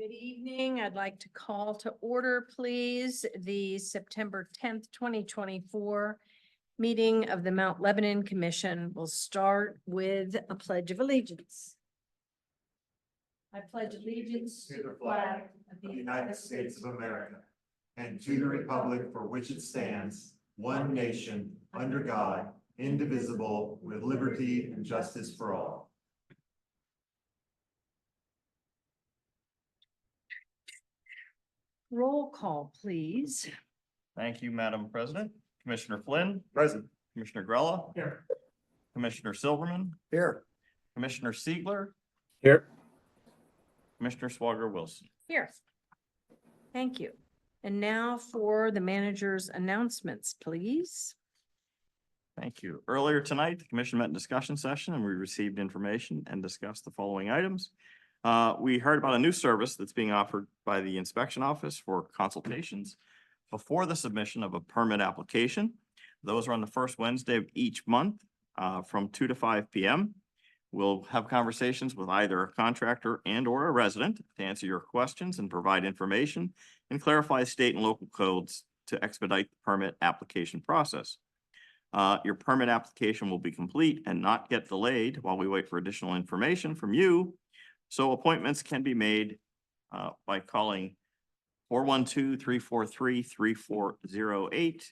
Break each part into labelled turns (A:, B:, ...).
A: Good evening. I'd like to call to order, please, the September 10th, 2024 meeting of the Mount Lebanon Commission. We'll start with a pledge of allegiance. I pledge allegiance
B: To the flag of the United States of America and to the republic for which it stands, one nation, under God, indivisible, with liberty and justice for all.
A: Roll call, please.
C: Thank you, Madam President. Commissioner Flynn,
B: Present.
C: Commissioner Grella,
B: Here.
C: Commissioner Silverman,
B: Here.
C: Commissioner Siegler,
B: Here.
C: Commissioner Swager Wilson.
A: Here. Thank you. And now for the manager's announcements, please.
C: Thank you. Earlier tonight, the commission met in discussion session and we received information and discussed the following items. We heard about a new service that's being offered by the inspection office for consultations before the submission of a permit application. Those are on the first Wednesday of each month from 2 to 5 p.m. We'll have conversations with either a contractor and or a resident to answer your questions and provide information and clarify state and local codes to expedite the permit application process. Your permit application will be complete and not get delayed while we wait for additional information from you. So appointments can be made by calling 412-343-3408.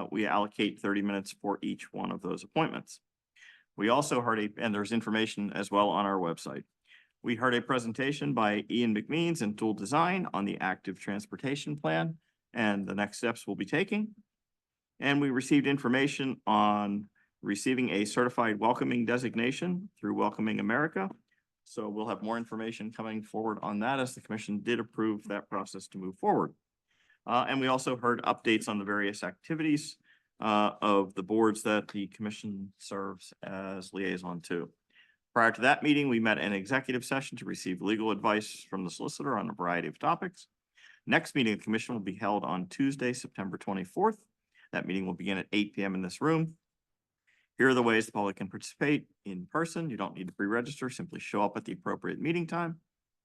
C: We allocate 30 minutes for each one of those appointments. We also heard and there's information as well on our website. We heard a presentation by Ian McMeans and Tool Design on the active transportation plan and the next steps we'll be taking. And we received information on receiving a certified welcoming designation through Welcoming America. So we'll have more information coming forward on that as the commission did approve that process to move forward. And we also heard updates on the various activities of the boards that the commission serves as liaison to. Prior to that meeting, we met in executive session to receive legal advice from the solicitor on a variety of topics. Next meeting of the commission will be held on Tuesday, September 24th. That meeting will begin at 8 p.m. in this room. Here are the ways the public can participate in person. You don't need to pre-register, simply show up at the appropriate meeting time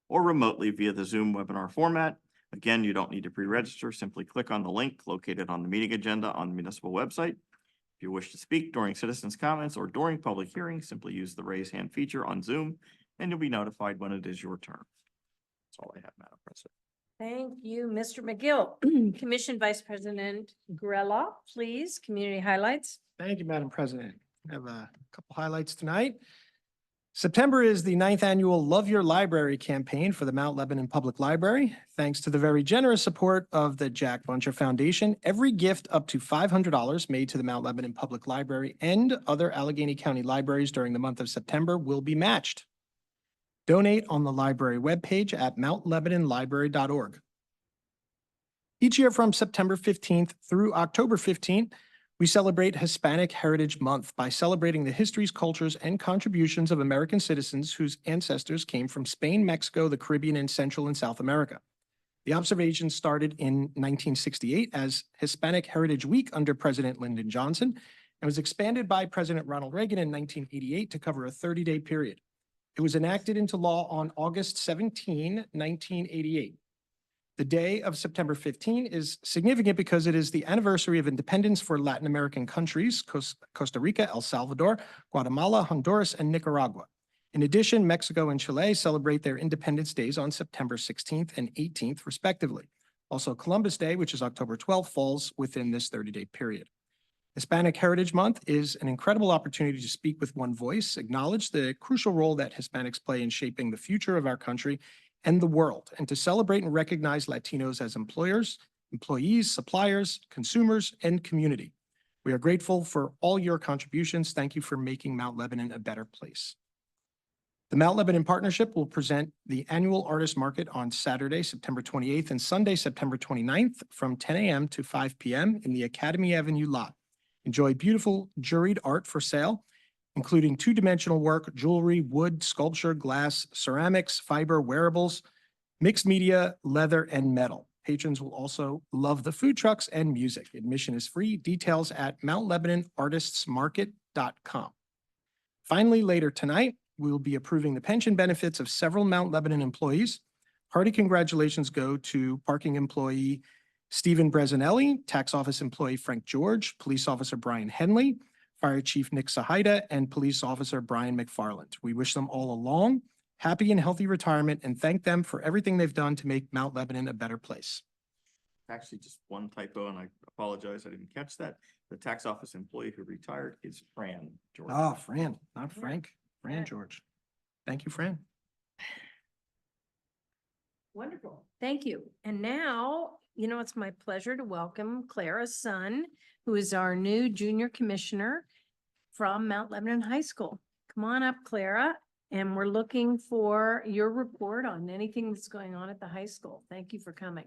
C: or remotely via the Zoom webinar format. Again, you don't need to pre-register, simply click on the link located on the meeting agenda on the municipal website. If you wish to speak during citizens' comments or during public hearings, simply use the raise hand feature on Zoom and you'll be notified when it is your turn. That's all I have, Madam President.
A: Thank you, Mr. McGill. Commission Vice President Grella, please, community highlights.
D: Thank you, Madam President. I have a couple highlights tonight. September is the 9th annual Love Your Library campaign for the Mount Lebanon Public Library. Thanks to the very generous support of the Jack Buncher Foundation, every gift up to $500 made to the Mount Lebanon Public Library and other Allegheny County libraries during the month of September will be matched. Donate on the library webpage at mountlebanonlibrary.org. Each year from September 15th through October 15th, we celebrate Hispanic Heritage Month by celebrating the histories, cultures, and contributions of American citizens whose ancestors came from Spain, Mexico, the Caribbean, and Central and South America. The observation started in 1968 as Hispanic Heritage Week under President Lyndon Johnson and was expanded by President Ronald Reagan in 1988 to cover a 30-day period. It was enacted into law on August 17, 1988. The day of September 15 is significant because it is the anniversary of independence for Latin American countries, Costa Rica, El Salvador, Guatemala, Honduras, and Nicaragua. In addition, Mexico and Chile celebrate their Independence Days on September 16th and 18th, respectively. Also, Columbus Day, which is October 12th, falls within this 30-day period. Hispanic Heritage Month is an incredible opportunity to speak with one voice, acknowledge the crucial role that Hispanics play in shaping the future of our country and the world, and to celebrate and recognize Latinos as employers, employees, suppliers, consumers, and community. We are grateful for all your contributions. Thank you for making Mount Lebanon a better place. The Mount Lebanon Partnership will present the annual Artist Market on Saturday, September 28th and Sunday, September 29th from 10 a.m. to 5 p.m. in the Academy Avenue lot. Enjoy beautiful juried art for sale, including two-dimensional work, jewelry, wood, sculpture, glass, ceramics, fiber, wearables, mixed media, leather, and metal. Patrons will also love the food trucks and music. Admission is free. Details at mountlebanonartistsmarket.com. Finally, later tonight, we will be approving the pension benefits of several Mount Lebanon employees. Hearty congratulations go to parking employee Stephen Brezinelli, tax office employee Frank George, police officer Brian Henley, Fire Chief Nick Sahida, and police officer Brian McFarland. We wish them all a long, happy and healthy retirement and thank them for everything they've done to make Mount Lebanon a better place.
C: Actually, just one typo, and I apologize, I didn't catch that. The tax office employee who retired is Fran George.
D: Oh, Fran, not
A: Yeah.
D: Frank. Fran
A: Yeah.
D: George. Thank you, Fran.
A: Wonderful. Thank you. And now, it's my pleasure to welcome Clara Sun, who is our new junior commissioner from Mount Lebanon High School. Come on up, Clara, and we're looking for your report on anything that's going on at the high school. Thank you for coming.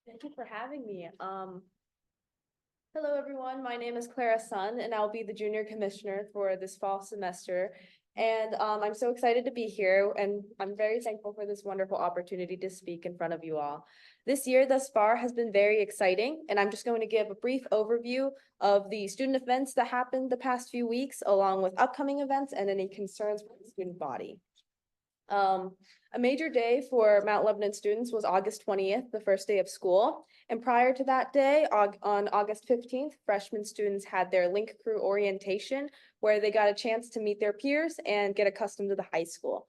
E: Thank you for having me. Hello, everyone. My name is Clara Sun, and I'll be the junior commissioner for this fall semester. And I'm so excited to be here, and I'm very thankful for this wonderful opportunity to speak in front of you all. This year thus far has been very exciting, and I'm just going to give a brief overview of the student events that happened the past few weeks, along with upcoming events and any concerns for the student body. A major day for Mount Lebanon students was August 20th, the first day of school. And prior to that day, on August 15th, freshman students had their Link Crew orientation, where they got a chance to meet their peers and get accustomed to the high school.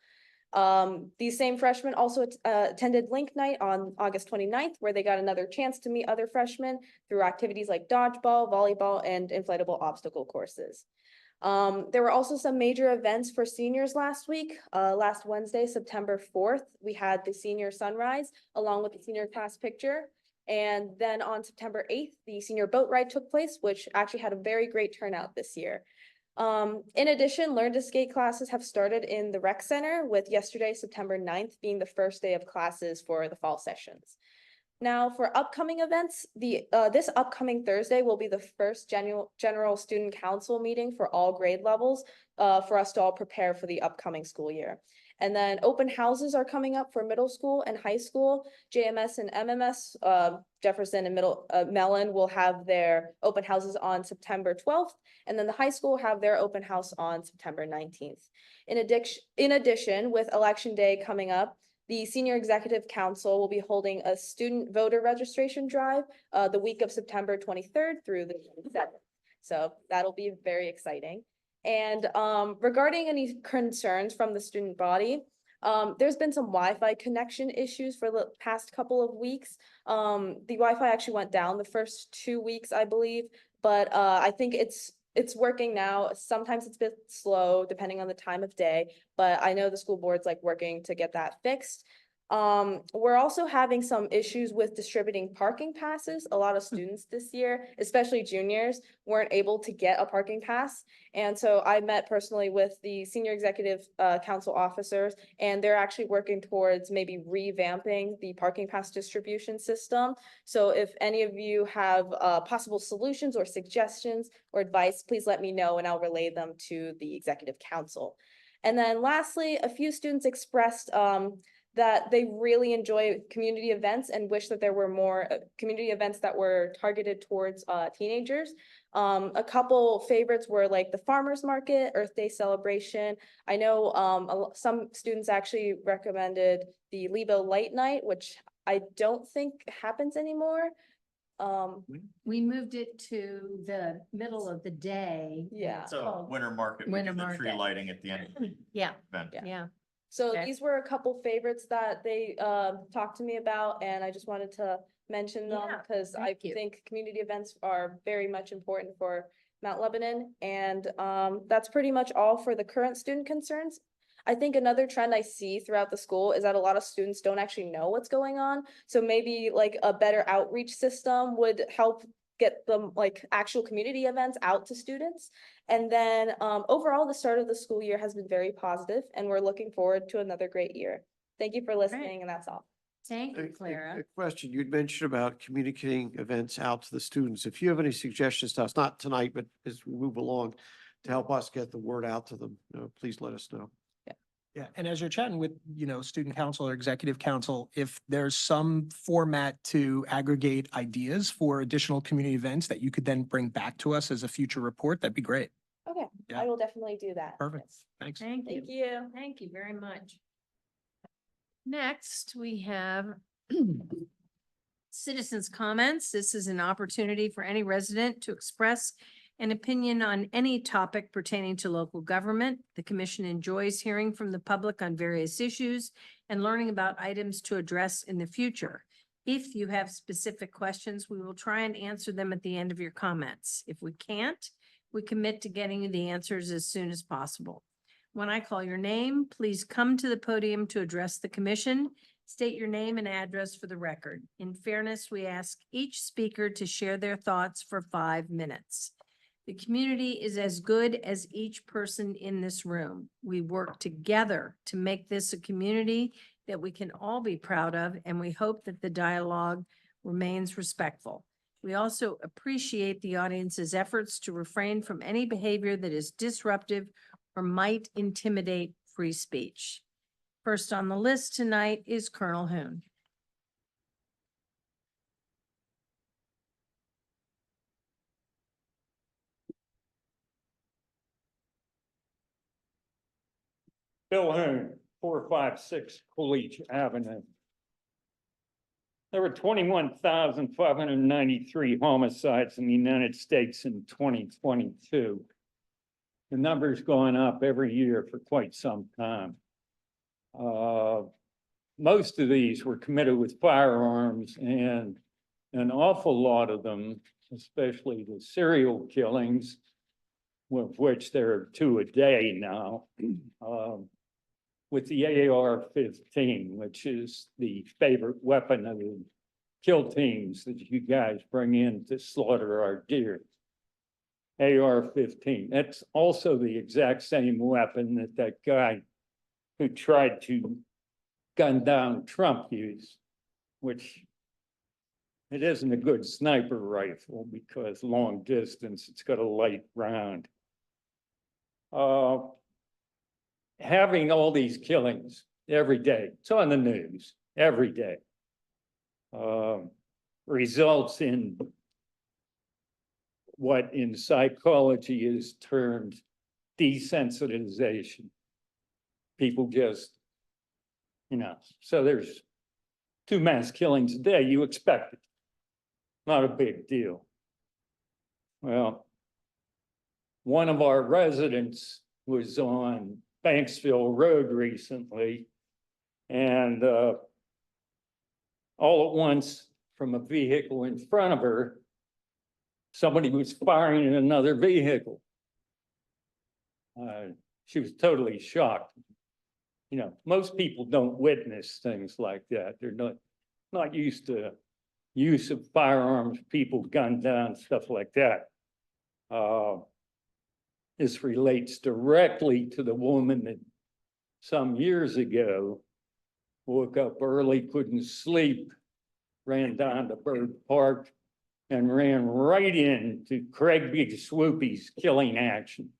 E: These same freshmen also attended Link Night on August 29th, where they got another chance to meet other freshmen through activities like dodgeball, volleyball, and inflatable obstacle courses. There were also some major events for seniors last week. Last Wednesday, September 4th, we had the senior sunrise along with the senior class picture. And then on September 8th, the senior boat ride took place, which actually had a very great turnout this year. In addition, Learn to Skate classes have started in the rec center, with yesterday, September 9th, being the first day of classes for the fall sessions. Now, for upcoming events, this upcoming Thursday will be the first general student council meeting for all grade levels, for us to all prepare for the upcoming school year. And then open houses are coming up for middle school and high school. JMS and MMS, Jefferson and Mellon will have their open houses on September 12th, and then the high school will have their open house on September 19th. In addition, with Election Day coming up, the Senior Executive Council will be holding a student voter registration drive the week of September 23rd through the 27th. So that'll be very exciting. And regarding any concerns from the student body, there's been some Wi-Fi connection issues for the past couple of weeks. The Wi-Fi actually went down the first 2 weeks, I believe, but I think it's working now. Sometimes it's a bit slow depending on the time of day, but I know the school board's like working to get that fixed. We're also having some issues with distributing parking passes. A lot of students this year, especially juniors, weren't able to get a parking pass. And so I met personally with the senior executive council officers, and they're actually working towards maybe revamping the parking pass distribution system. So if any of you have possible solutions or suggestions or advice, please let me know and I'll relay them to the executive council. And then lastly, a few students expressed that they really enjoy community events and wish that there were more community events that were targeted towards teenagers. A couple favorites were like the farmers market, Earth Day celebration. I know some students actually recommended the Lebo Light Night, which I don't think happens anymore.
A: We moved it to the middle of the day.
E: Yeah.
A: It's
C: So
A: called-
C: winter market, we
A: Winter
C: do the tree
A: market.
C: lighting at the end of the
A: Yeah,
C: event.
A: yeah.
E: So
A: Okay.
E: these were a couple favorites that they talked to me about, and I just wanted to mention them
A: Yeah,
E: because I
A: thank you.
E: think community events are very much important for Mount Lebanon. And that's pretty much all for the current student concerns. I think another trend I see throughout the school is that a lot of students don't actually know what's going on. So maybe like a better outreach system would help get them like actual community events out to students. And then overall, the start of the school year has been very positive, and we're looking forward to another great year. Thank you for listening, and that's all.
A: Thank you,
F: A
A: Clara.
F: question, you'd mentioned about communicating events out to the students. If you have any suggestions to us, not tonight, but as we move along, to help us get the word out to them, please let us know.
D: Yeah, and as you're chatting with, student council or executive council, if there's some format to aggregate ideas for additional community events that you could then bring back to us as a future report, that'd be great.
E: Okay,
D: Yeah.
E: I will definitely do that.
D: Perfect.
E: Yes.
D: Thanks.
A: Thank you.
E: Thank you.
A: Thank you very much. Next, we have citizens' comments. This is an opportunity for any resident to express an opinion on any topic pertaining to local government. The commission enjoys hearing from the public on various issues and learning about items to address in the future. If you have specific questions, we will try and answer them at the end of your comments. If we can't, we commit to getting you the answers as soon as possible. When I call your name, please come to the podium to address the commission. State your name and address for the record. In fairness, we ask each speaker to share their thoughts for 5 minutes. The community is as good as each person in this room. We work together to make this a community that we can all be proud of, and we hope that the dialogue remains respectful. We also appreciate the audience's efforts to refrain from any behavior that is disruptive or might intimidate free speech. First on the list tonight is Colonel Hoon.
G: Bill Hoon, 456 Coolidge Avenue. There were 21,593 homicides in the United States in 2022. The number's going up every year for quite some time. Most of these were committed with firearms, and an awful lot of them, especially the serial killings, of which there are 2 a day now, with the AR-15, which is the favorite weapon of the kill teams that you guys bring in to slaughter our deer. AR-15, that's also the exact same weapon that that guy who tried to gun down Trump used, which it isn't a good sniper rifle because long distance, it's got a light round. Having all these killings every day, it's on the news every day, results in what in psychology is termed desensitization. People just, so there's 2 mass killings a day, you expect it. Not a big deal. Well, one of our residents was on Banksville Road recently, and all at once, from a vehicle in front of her, somebody was firing at another vehicle. She was totally shocked. Most people don't witness things like that. They're not used to use of firearms, people gunned down, stuff like that. This relates directly to the woman that some years ago woke up early, couldn't sleep, ran down to Bird Park and ran right into Craig Big Swoopy's killing action.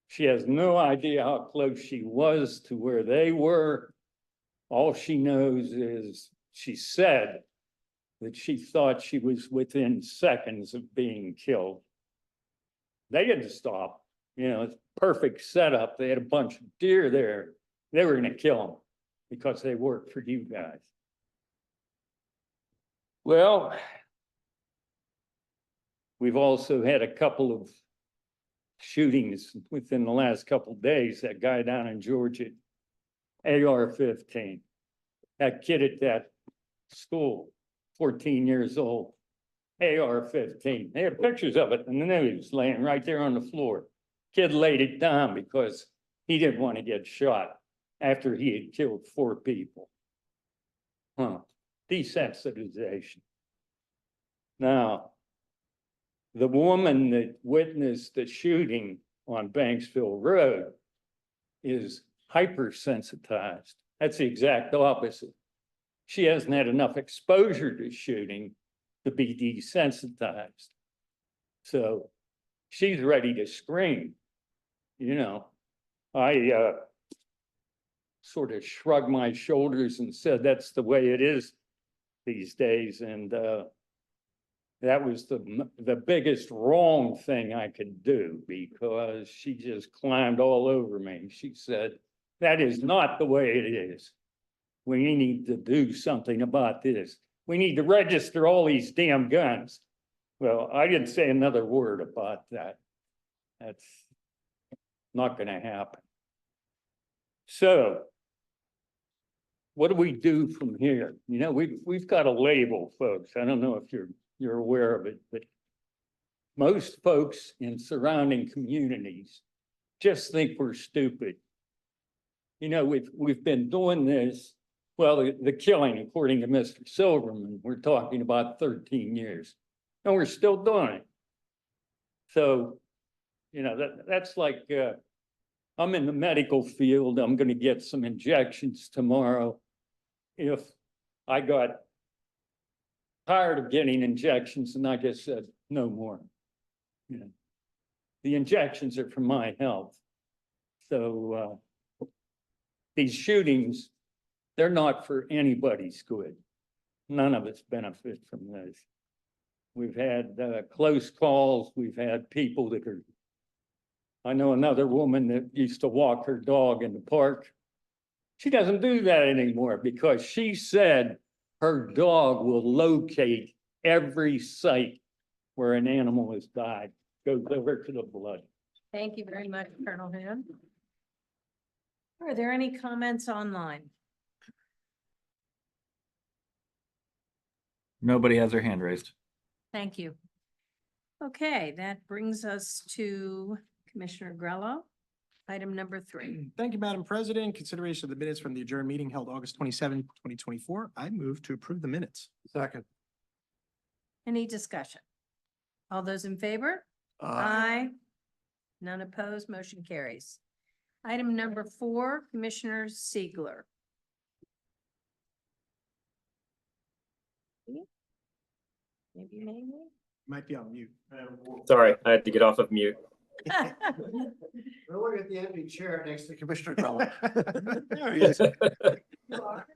G: She has no idea how close she was to where they were. All she knows is she said that she thought she was within seconds of being killed. They had to stop. It's a perfect setup. They had a bunch of deer there. They were going to kill them because they worked for you guys. Well, we've also had a couple of shootings within the last couple of days. That guy down in Georgia, AR-15, that kid at that school, 14 years old, AR-15. They had pictures of it in the news laying right there on the floor. Kid laid it down because he didn't want to get shot after he had killed 4 people. Desensitization. Now, the woman that witnessed the shooting on Banksville Road is hypersensitized. That's the exact opposite. She hasn't had enough exposure to shooting to be desensitized. So she's ready to scream. I sort of shrugged my shoulders and said, that's the way it is these days. And that was the biggest wrong thing I could do, because she just climbed all over me. She said, that is not the way it is. we need to do something about this. We need to register all these damn guns. Well, I didn't say another word about that. That's not gonna happen. So what do we do from here? You know, we've got a label, folks. I don't know if you're aware of it, but most folks in surrounding communities just think we're stupid. You know, we've been doing this, well, the killing, according to Mr. Silverman, we're talking about 13 years, and we're still doing it. So, you know, that's like, I'm in the medical field, I'm gonna get some injections tomorrow. If I got tired of getting injections and I just said, no more. You know, the injections are for my health. So, these shootings, they're not for anybody's good. None of us benefit from this. We've had, close calls, we've had people that are, I know another woman that used to walk her dog in the park. She doesn't do that anymore because she said her dog will locate every site where an animal has died, goes over to the blood.
A: Thank you very much, Colonel Hand. Are there any comments online?
H: Nobody has their hand raised.
A: Thank you. Okay, that brings us to Commissioner Grello. Item number 3.
D: Thank you, Madam President. Consideration of the minutes from the adjourned meeting held August 27, 2024. I move to approve the minutes.
F: Second.
A: Any discussion? All those in favor? Aye. None opposed, motion carries. Item number 4, Commissioner Siegler. Maybe.
D: Might be on mute.
I: Sorry, I had to get off of mute.
F: We're looking at the empty chair next to Commissioner Grello. There he is.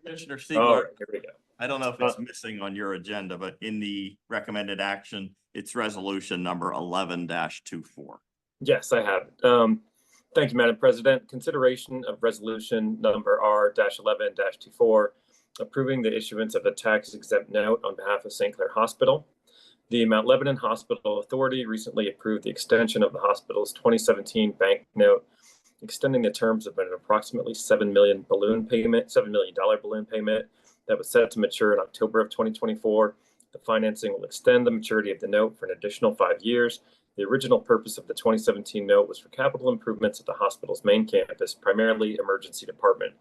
C: Commissioner
I: Oh,
C: Siegler,
I: here we go.
C: I don't know if it's missing on your agenda, but in the recommended action, it's resolution number 11-24.
I: Yes, I have it. Thank you, Madam President. Consideration of resolution number R-11-24, approving the issuance of a tax exempt note on behalf of St. Clair Hospital. The Mount Lebanon Hospital Authority recently approved the extension of the hospital's 2017 bank note, extending the terms of an approximately $7 million balloon payment that was set to mature in October of 2024. The financing will extend the maturity of the note for an additional 5 years. The original purpose of the 2017 note was for capital improvements at the hospital's main campus, primarily emergency department,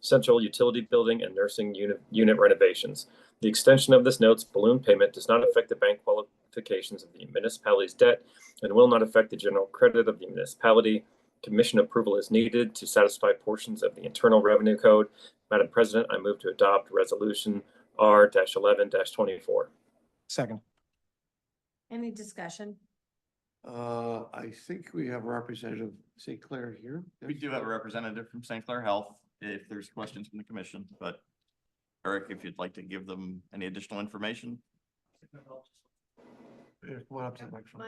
I: central utility building, and nursing unit renovations. The extension of this note's balloon payment does not affect the bank qualifications of the municipality's debt and will not affect the general credit of the municipality. Commission approval is needed to satisfy portions of the Internal Revenue Code. Madam President, I move to adopt resolution R-11-24.
D: Second.
A: Any discussion?
F: I think we have a representative St. Clair here.
C: We do have a representative from St. Clair Health if there's questions from the commission, but Eric, if you'd like to give them any additional information.
F: Yeah, come on up to the microphone.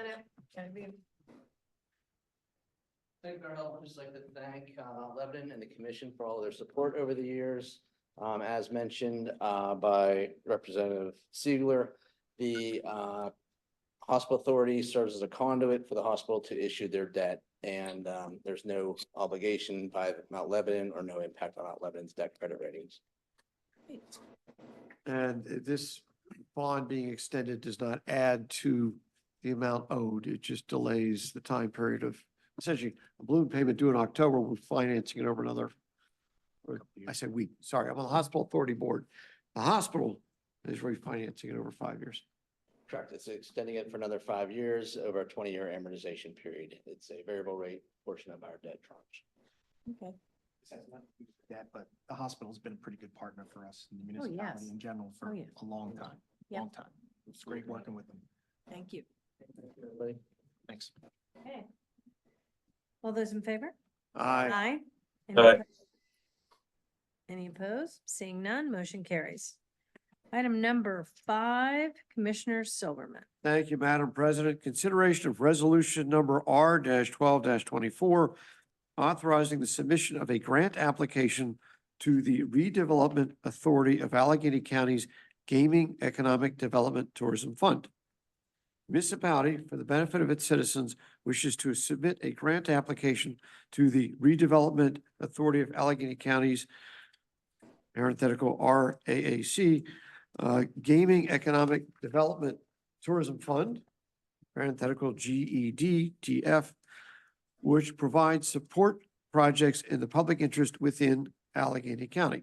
J: St. Clair Health would just like to thank Lebanon and the commission for all their support over the years. As mentioned by Representative Siegler, the hospital authority serves as a conduit for the hospital to issue their debt, and there's no obligation by Mount Lebanon or no impact on Mount Lebanon's debt credit ratings.
F: And this bond being extended does not add to the amount owed. It just delays the time period of essentially a balloon payment due in October. We're financing it over another. I said we, sorry, I'm on the hospital authority board. The hospital is refinancing it over 5 years.
J: Correct. It's extending it for another 5 years over a 20-year amortization period. It's a variable rate portion of our debt tranche.
A: Okay.
D: That, but the hospital's been a pretty good partner for us in the
A: Oh, yes.
D: municipality in general for
A: Oh, yeah.
D: a long time,
A: Yeah.
D: long time. It's great working with them.
A: Thank you.
D: Thanks.
A: Okay. All those in favor?
F: Aye.
A: Any
I: Aye.
A: opposed? Any opposed? Seeing none, motion carries. Item number 5, Commissioner Silverman.
F: Thank you, Madam President. Consideration of resolution number R-12-24, authorizing the submission of a grant application to the Redevelopment Authority of Allegheny County's Gaming Economic Development Tourism Fund. Municipality, for the benefit of its citizens, wishes to submit a grant application to the Redevelopment Authority of Allegheny County's parenthetical RAAC, Gaming Economic Development Tourism Fund, parenthetical GEDTF, which provides support projects in the public interest within Allegheny County.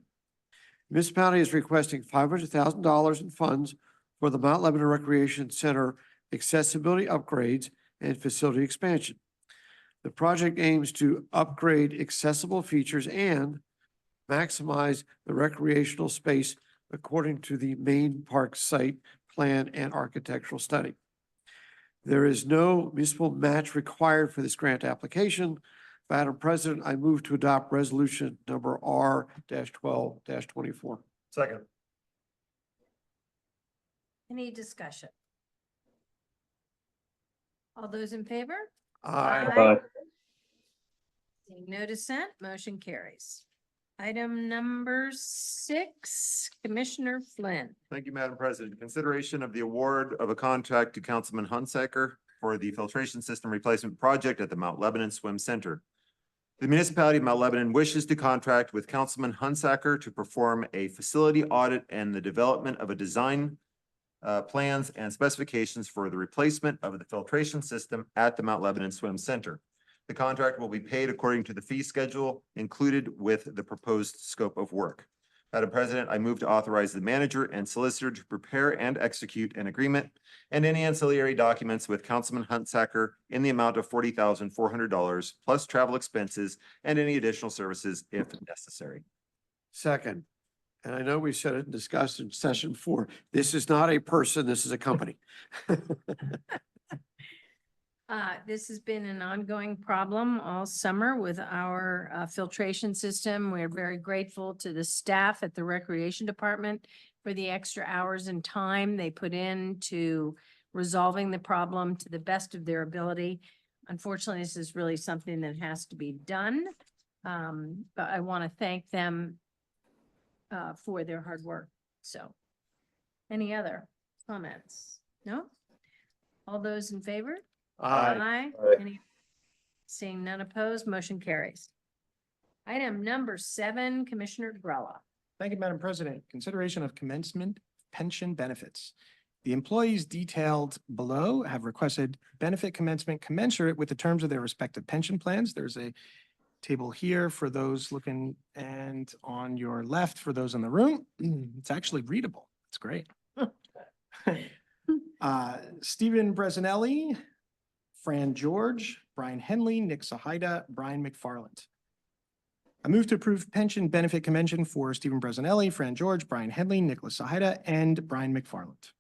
F: Municipality is requesting $500,000 in funds for the Mount Lebanon Recreation Center accessibility upgrades and facility expansion. The project aims to upgrade accessible features and maximize the recreational space according to the main park site plan and architectural study. There is no municipal match required for this grant application. Madam President, I move to adopt resolution number R-12-24.
B: Second.
A: Any discussion? All those in favor?
I: Aye.
A: Seeing no dissent, motion carries. Item number 6, Commissioner Flynn.
B: Thank you, Madam President. Consideration of the award of a contract to Councilman Hunsaker for the filtration system replacement project at the Mount Lebanon Swim Center. The municipality of Mount Lebanon wishes to contract with Councilman Hunsaker to perform a facility audit and the development of a design plans and specifications for the replacement of the filtration system at the Mount Lebanon Swim Center. The contract will be paid according to the fee schedule included with the proposed scope of work. Madam President, I move to authorize the manager and solicitor to prepare and execute an agreement and any ancillary documents with Councilman Hunsaker in the amount of $40,400 plus travel expenses and any additional services if necessary.
F: Second, and I know we said it and discussed in session 4, this is not a person, this is a company.
A: This has been an ongoing problem all summer with our filtration system. We're very grateful to the staff at the Recreation Department for the extra hours and time they put into resolving the problem to the best of their ability. Unfortunately, this is really something that has to be done. But I want to thank them for their hard work. So, any other comments? No? All those in favor? Aye.
I: Aye.
A: Any- Seeing none opposed, motion carries. Item number 7, Commissioner Grella.
D: Thank you, Madam President. Consideration of commencement pension benefits. The employees detailed below have requested benefit commencement commensurate with the terms of their respective pension plans. There's a table here for those looking and on your left for those in the room. It's actually readable. It's great. Stephen Bresinelli, Fran George, Brian Henley, Nick Sahida, Brian McFarland. I move to approve pension benefit convention for Stephen Bresinelli, Fran George, Brian Henley, Nicholas Sahida, and Brian McFarland.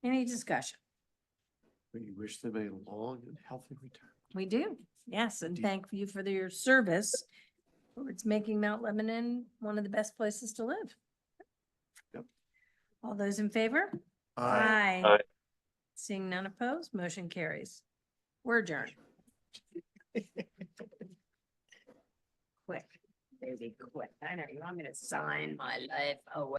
A: Any discussion?
F: We wish them a long and healthy return.
A: We do, yes, and
F: Do-
A: thank you for your service. It's making Mount Lebanon one of the best places to live.
F: Yep.
A: All those in favor?
I: Aye.
A: Seeing none opposed, motion carries. We're adjourned. Quick, baby, quick. I know you want me to sign my life away.